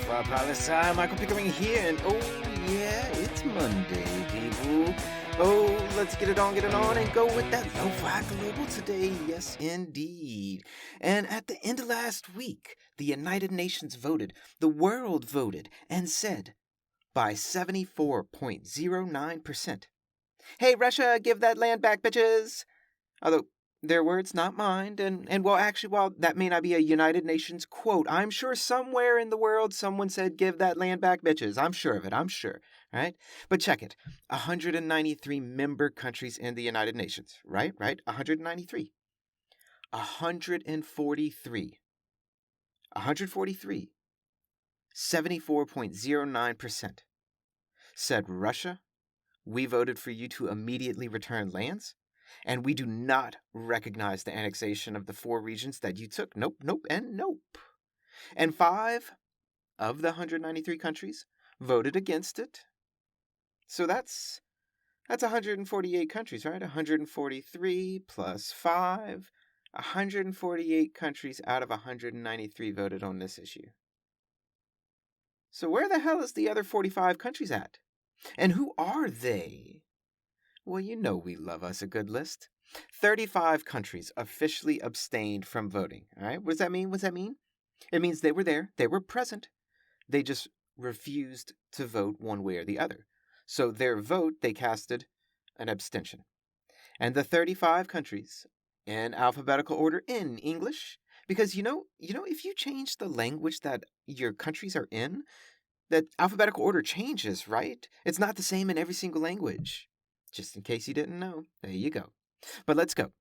Lofi Poli Sci, Michael Pickering here, and oh yeah, it's Monday, people. Oh, let's get it on, and go with that Lo-Fi Global today, yes indeed. And at the end of last week, the United Nations voted, the world voted, and said, by 74.09%, hey Russia, give that land back, bitches! Although, their words, not mine, and well, actually, while that may not be a United Nations quote, I'm sure somewhere in the world someone said, give that land back, bitches. I'm sure of it, I'm sure, right? But check it, 193 member countries in the United Nations, right? 193. 143. 74.09% said, Russia, we voted for you to immediately return lands, and we do not recognize the annexation of the 4 regions that you took. Nope, and nope. And 5 of the 193 countries voted against it. So that's 148 countries, right? 143 plus 5. 148 countries out of 193 voted on this issue. So where the hell is the other 45 countries at? And who are they? Well, you know we love us a good list. 35 countries officially abstained from voting. All right, what does that mean? It means they were there, they were present. They just refused to vote one way or the other. So their vote, they casted an abstention. And the 35 countries, in alphabetical order in English, because you know, if you change the language that your countries are in, that alphabetical order changes, right? It's not the same in every single language. Just in case you didn't know, there you go. But let's go.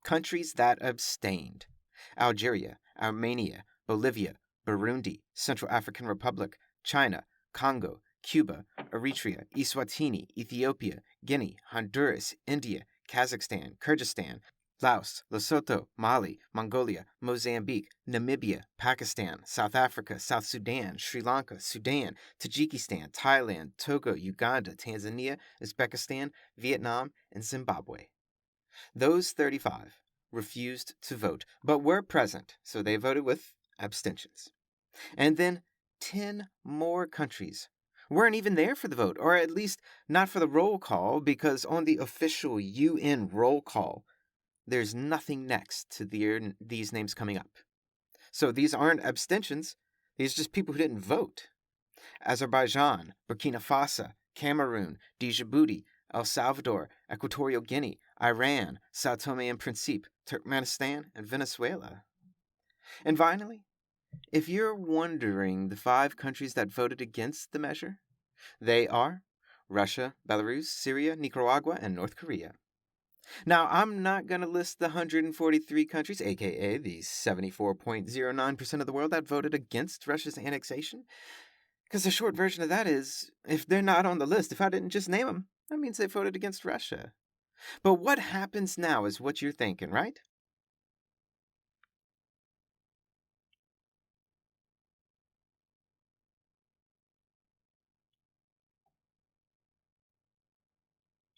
Countries that abstained: Algeria, Armenia, Bolivia, Burundi, Central African Republic, China, Congo, Cuba, Eritrea, Eswatini, Ethiopia, Guinea, Honduras, India, Kazakhstan, Kyrgyzstan, Laos, Lesotho, Mali, Mongolia, Mozambique, Namibia, Pakistan, South Africa, South Sudan, Sri Lanka, Sudan, Tajikistan, Thailand, Togo, Uganda, Tanzania, Uzbekistan, Vietnam, and Zimbabwe. Those 35 refused to vote, but were present, so they voted with abstentions. And then 10 more countries weren't even there for the vote, or at least not for the roll call, because on the official UN roll call, there's nothing next to these names coming up. So these aren't abstentions. These are just people who didn't vote. Azerbaijan, Burkina Faso, Cameroon, Djibouti, El Salvador, Equatorial Guinea, Iran, Sao Tome and Principe, Turkmenistan, and Venezuela. And finally, if you're wondering the 5 countries that voted against the measure, they are Russia, Belarus, Syria, Nicaragua, and North Korea. Now, I'm not going to list the 143 countries, aka the 74.09% of the world that voted against Russia's annexation, because the short version of that is, if they're not on the list, if I didn't just name them, that means they voted against Russia. But what happens now is what you're thinking, right?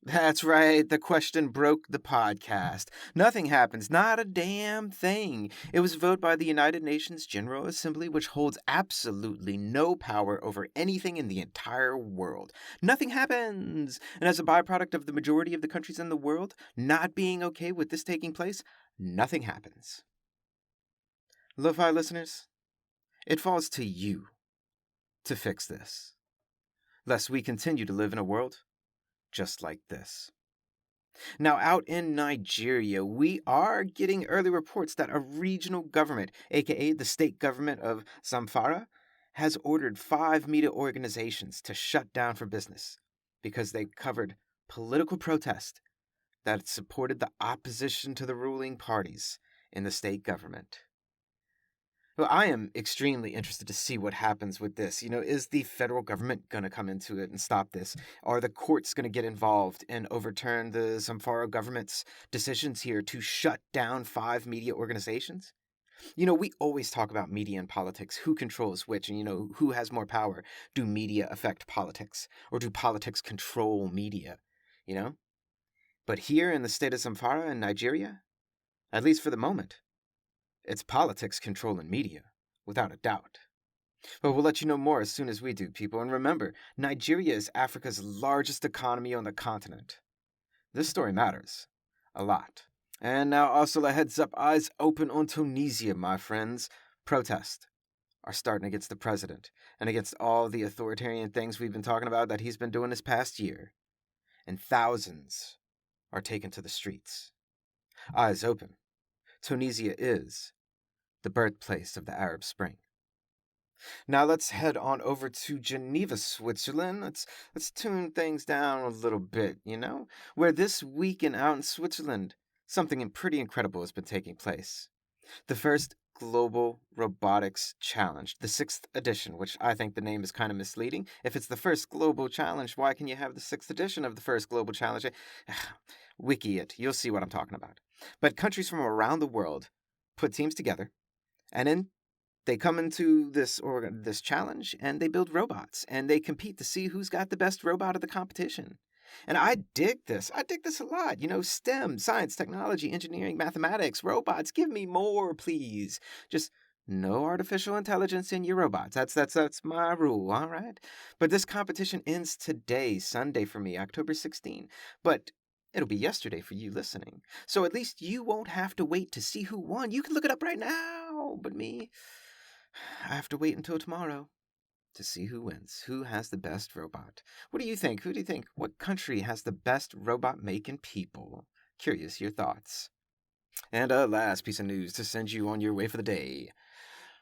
That's right, the question broke the podcast. Nothing happens, not a damn thing. It was a vote by the United Nations General Assembly, which holds absolutely no power over anything in the entire world. Nothing happens! And as a byproduct of the majority of the countries in the world not being okay with this taking place, nothing happens. Lo-Fi listeners, it falls to you to fix this, lest we continue to live in a world just like this. Now, out in Nigeria, we are getting early reports that a regional government, aka the state government of Zamfara, has ordered 5 media organizations to shut down for business because they covered political protest that supported the opposition to the ruling parties in the state government. Well, I am extremely interested to see what happens with this. Is the federal government going to come into it and stop this? Are the courts going to get involved and overturn the Zamfara government's decisions here to shut down 5 media organizations? We always talk about media and politics, who controls which, and who has more power. Do media affect politics? Or do politics control media? But here in the state of Zamfara in Nigeria, At least for the moment. It's politics controlling media, without a doubt. But we'll let you know more as soon as we do, people. And remember, Nigeria is Africa's largest economy on the continent. This story matters. A lot. And now also a heads up, eyes open on Tunisia, my friends. Protests are starting against the president and against all the authoritarian things we've been talking about that he's been doing this past year. And thousands are taken to the streets. Eyes open. Tunisia is the birthplace of the Arab Spring. Now let's head on over to Geneva, Switzerland. Let's tune things down a little bit, where this weekend out in Switzerland, something pretty incredible has been taking place. The first Global Robotics Challenge, the 6th edition, which I think the name is kind of misleading. If it's the first global challenge, why can you have the 6th edition of the first global challenge? Wiki it. You'll see what I'm talking about. But countries from around the world put teams together, and then they come into this challenge and they build robots and they compete to see who's got the best robot of the competition. And I dig this. I dig this a lot. STEM, science, technology, engineering, mathematics, robots. Give me more, please. Just no artificial intelligence in your robots. That's my rule, all right? But this competition ends today, Sunday for me, October 16. But it'll be yesterday for you listening. So at least you won't have to wait to see who won. You can look it up right now. But me, I have to wait until tomorrow to see who wins, who has the best robot. What do you think? Who do you think? What country has the best robot-making people? Curious your thoughts. And a last piece of news to send you on your way for the day.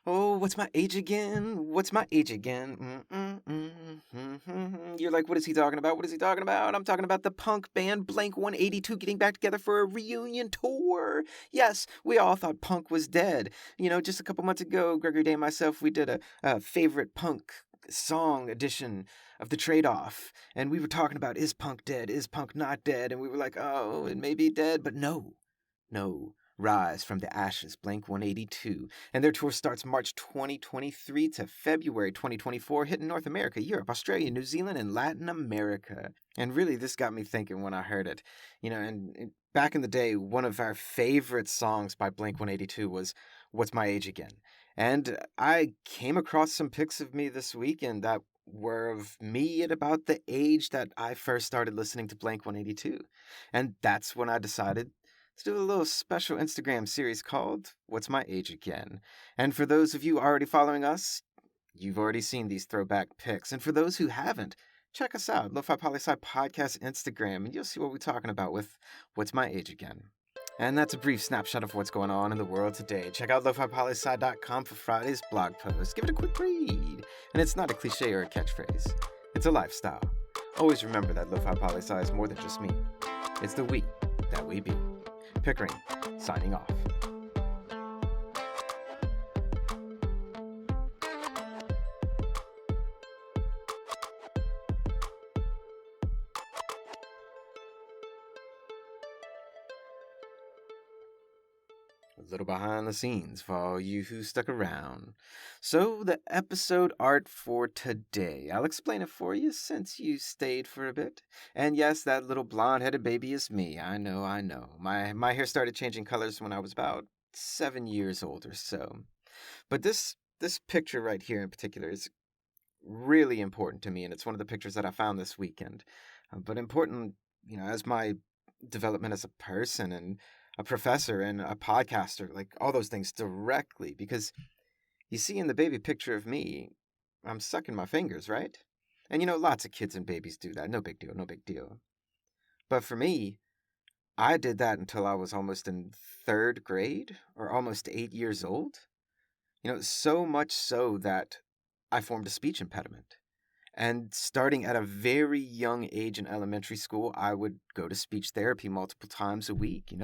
Oh, what's my age again? What's my age again? You're like, what is he talking about? What is he talking about? I'm talking about the punk band Blink-182 getting back together for a reunion tour. Yes, we all thought punk was dead. Just a couple months ago, Gregory Day and myself, we did a favorite punk song edition of The Trade-Off. And we were talking about, is punk dead? Is punk not dead? And we were like, oh, it may be dead, but no. Rise from the Ashes, Blink-182, and their tour starts March 2023 to February 2024, hitting North America, Europe, Australia, New Zealand, and Latin America. And really, this got me thinking when I heard it. And back in the day, one of our favorite songs by Blink-182 was What's My Age Again? And I came across some pics of me this weekend that were of me at about the age that I first started listening to Blink-182. And that's when I decided to do a little special Instagram series called What's My Age Again? And for those of you already following us, you've already seen these throwback pics. And for those who haven't, check us out, Lofi Poli Sci Podcast Instagram, and you'll see what we're talking about with What's My Age Again? And that's a brief snapshot of what's going on in the world today. Check out lofipolisci.com for Friday's blog post. Give it a quick read. And it's not a cliche or a catchphrase. It's a lifestyle. Always remember that Lofi Poli Sci is more than just me. It's the we that we be. Pickering, signing off. A little behind the scenes for all you who stuck around. So, the episode art for today. I'll explain it for you since you stayed for a bit. And yes, that little blonde-headed baby is me. I know. My hair started changing colors when I was about 7 years old or so. But this picture right here in particular is really important to me, and it's one of the pictures that I found this weekend. But important, as my development as a person and a professor and a podcaster, like all those things directly, because you see in the baby picture of me, I'm sucking my fingers, right? And lots of kids and babies do that. No big deal. But for me, I did that until I was almost in 3rd grade or almost 8 years old. So much so that I formed a speech impediment. And starting at a very young age in elementary school, I would go to speech therapy multiple times a week.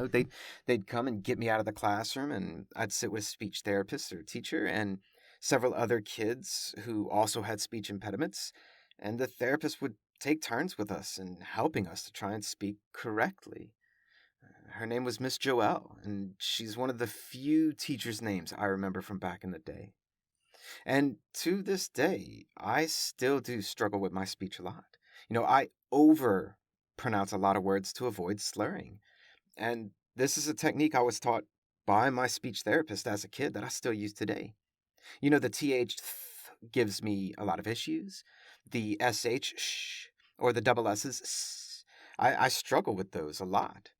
They'd come and get me out of the classroom, and I'd sit with a speech therapist or teacher and several other kids who also had speech impediments. And the therapist would take turns with us in helping us to try and speak correctly. Her name was Miss Joelle, and she's one of the few teachers' names I remember from back in the day. And to this day, I still do struggle with my speech a lot. I over pronounce a lot of words to avoid slurring. And this is a technique I was taught by my speech therapist as a kid that I still use today. You know, the TH gives me a lot of issues. The SH sh, or the double S's s, I struggle with those a lot.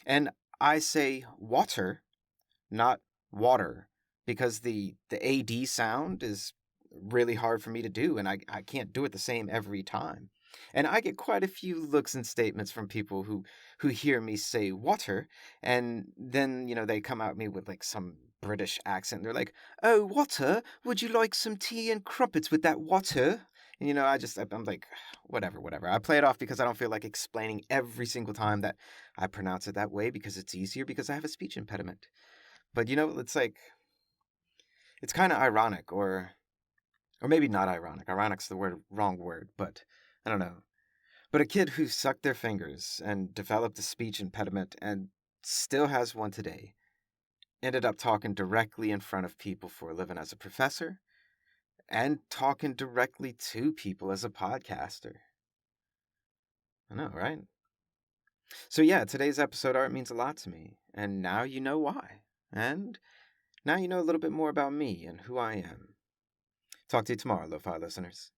And I say water, not water, because the AD sound is really hard for me to do, and I can't do it the same every time. And I get quite a few looks and statements from people who hear me say water, and then, they come at me with like some British accent. They're like, "Oh, water, would you like some tea and crumpets with that water?" And, I'm like, whatever, whatever. I play it off because I don't feel like explaining every single time that I pronounce it that way, because it's easier, because I have a speech impediment. But, it's kind of ironic, or maybe not ironic. Ironic's the wrong word, but I don't know. But a kid who sucked their fingers and developed a speech impediment and still has one today ended up talking directly in front of people for a living as a professor, and talking directly to people as a podcaster. I know, right? So yeah, today's episode art means a lot to me, and now you know why. And now you know a little bit more about me and who I am. Talk to you tomorrow, Lo-Fi listeners.